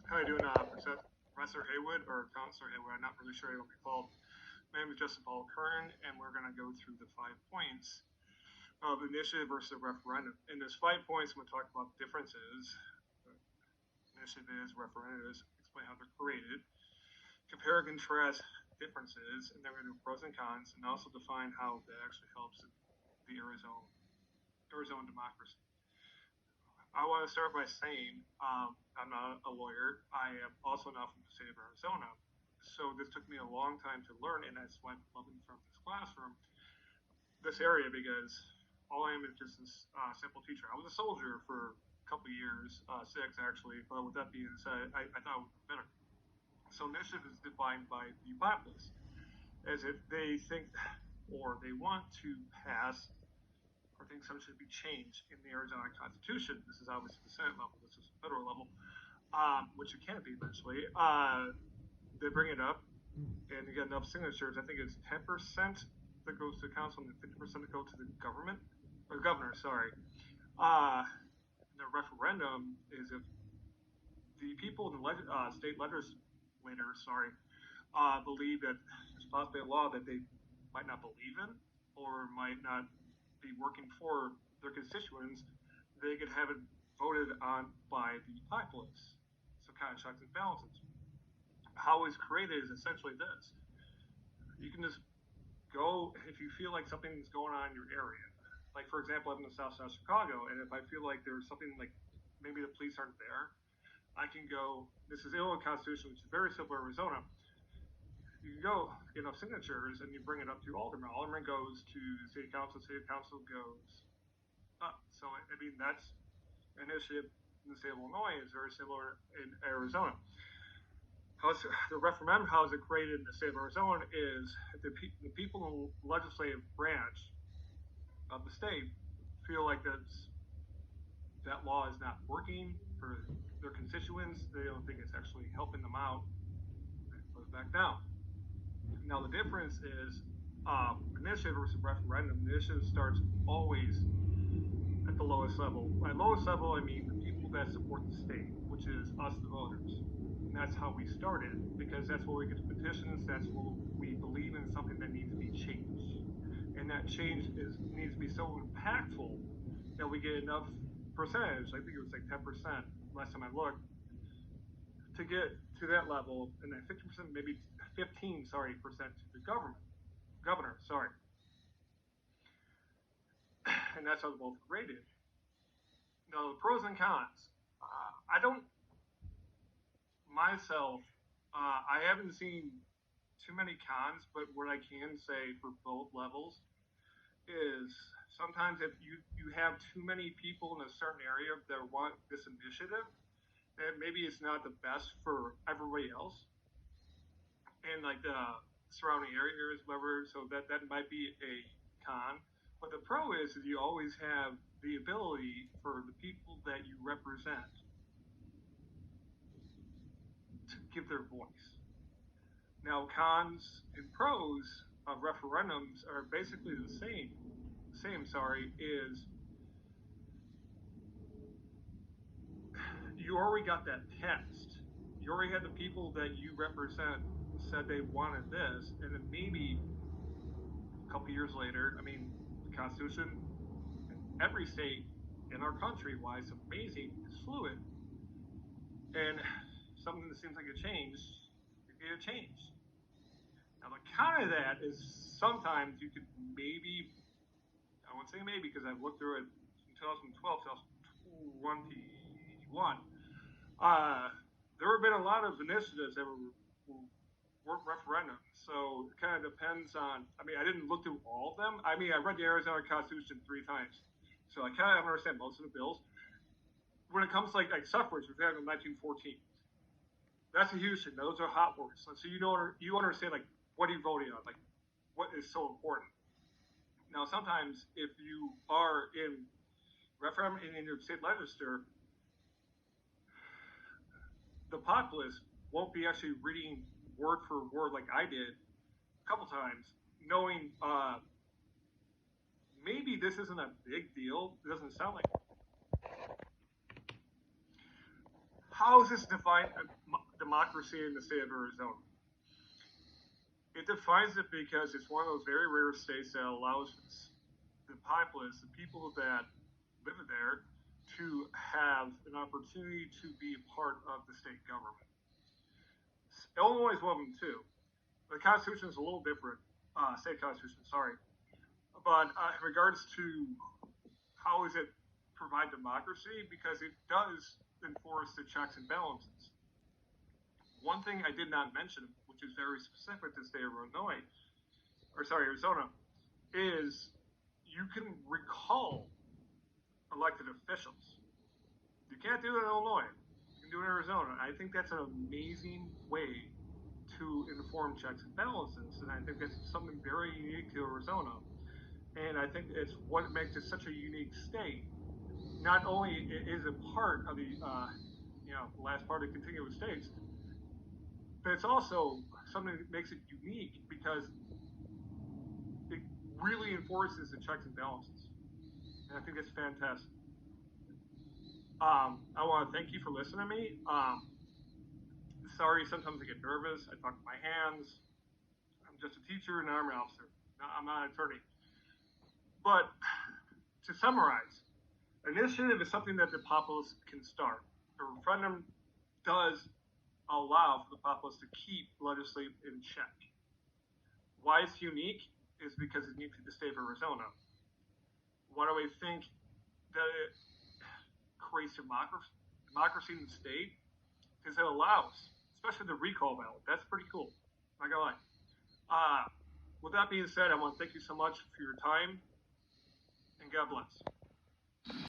How are you doing, Professor Haywood or Counselor Haywood? I'm not really sure what we called. My name is Justin Paul Curran, and we're going to go through the 5 points of initiative versus referendum. In those 5 points, I'm going to talk about differences, initiatives, referendums, explain how they're created, compare and contrast differences, and then we're going to do pros and cons, and also define how that actually helps the Arizona democracy. I want to start by saying I'm not a lawyer. I am also not from the state of Arizona. So this took me a long time to learn, and that's why I'm loving from this classroom, this area, because all I am is just this simple teacher. I was a soldier for a couple of years, 6 actually, but with that being said, I thought it would be better. So initiative is defined by the populace, as if they think or they want to pass or think something should be changed in the Arizona Constitution. This is obviously the Senate level. This is the federal level, which it can be eventually. They bring it up, and you get enough signatures. I think it's 10% that goes to the council and 50% that go to the government or governor. Sorry. The referendum is if the people in the state legislators, believe that there's possibly a law that they might not believe in or might not be working for their constituents, they could have it voted on by the populace. So kind of checks and balances. How it's created is essentially this. You can just go if you feel like something's going on in your area. Like, for example, I'm in the south side of Chicago, and if I feel like there's something like maybe the police aren't there, I can go, this is Illinois Constitution, which is very similar to Arizona. You can go get enough signatures and you bring it up to Alderman. Alderman goes to the city council goes up. So, I mean, that's an initiative in the state of Illinois is very similar in Arizona. The referendum, how is it created in the state of Arizona is the people in the legislative branch of the state feel like that law is not working for their constituents. They don't think it's actually helping them out. It goes back down. Now the difference is initiative versus referendum. The initiative starts always at the lowest level. By lowest level, I mean the people that support the state, which is us, the voters. And that's how we started, because that's where we get the petitions. That's where we believe in something that needs to be changed, and that change needs to be so impactful that we get enough percentage. I think it was like 10% last time I looked, to get to that level, and then 50%, maybe 15, percent to the governor, and that's how they're both graded. Now, the pros and cons. I don't myself. I haven't seen too many cons, but what I can say for both levels is sometimes if you have too many people in a certain area that want this initiative, and maybe it's not the best for everybody else, and like the surrounding areas, whatever. So that might be a con. But the pro is you always have the ability for the people that you represent to give their voice. Now, cons and pros of referendums are basically the same. Is you already got that passed. You already had the people that you represent said they wanted this, and then maybe a couple years later, I mean, the Constitution in every state in our country, why it's amazing, is fluid. And something that seems like a change, you get a change. Now, the con of that is sometimes you could maybe, I won't say maybe because I've looked through it in 2012, 2021. There have been a lot of initiatives that were referendums. So it kind of depends on, I mean, I didn't look through all of them. I mean, I read the Arizona Constitution 3 times. So I kind of understand most of the bills. When it comes to like suffrage, which we had in 1914, that's a huge thing. Those are hot words. So you understand like what are you voting on? Like what is so important? Now, sometimes if you are in referendum in your state legislature, the populace won't be actually reading word for word like I did a couple times, knowing maybe this isn't a big deal. It doesn't sound like it. how is this define democracy in the state of Arizona? It defines it because it's one of those very rare states that allows the populace, the people that live there, to have an opportunity to be a part of the state government. Illinois is one of them too. The Constitution is a little different, state Constitution, sorry. But in regards to how is it provide democracy, because it does enforce the checks and balances. One thing I did not mention, which is very specific to the state of Arizona, is you can recall elected officials. You can't do it in Illinois. You can do it in Arizona. I think that's an amazing way to inform checks and balances, and I think that's something very unique to Arizona. And I think it's what makes it such a unique state. Not only is it part of the last part of contiguous states, but it's also something that makes it unique because it really enforces the checks and balances. And I think that's fantastic. I want to thank you for listening to me. Sorry, sometimes I get nervous. I talk with my hands. I'm just a teacher and an army officer. I'm not an attorney. But to summarize, initiative is something that the populace can start. A referendum does allow for the populace to keep legislation in check. Why it's unique is because it's unique to the state of Arizona. Why do I think that it creates democracy in the state? Because it allows, especially the recall ballot. That's pretty cool. Not gonna lie. With that being said, I want to thank you so much for your time, and God bless.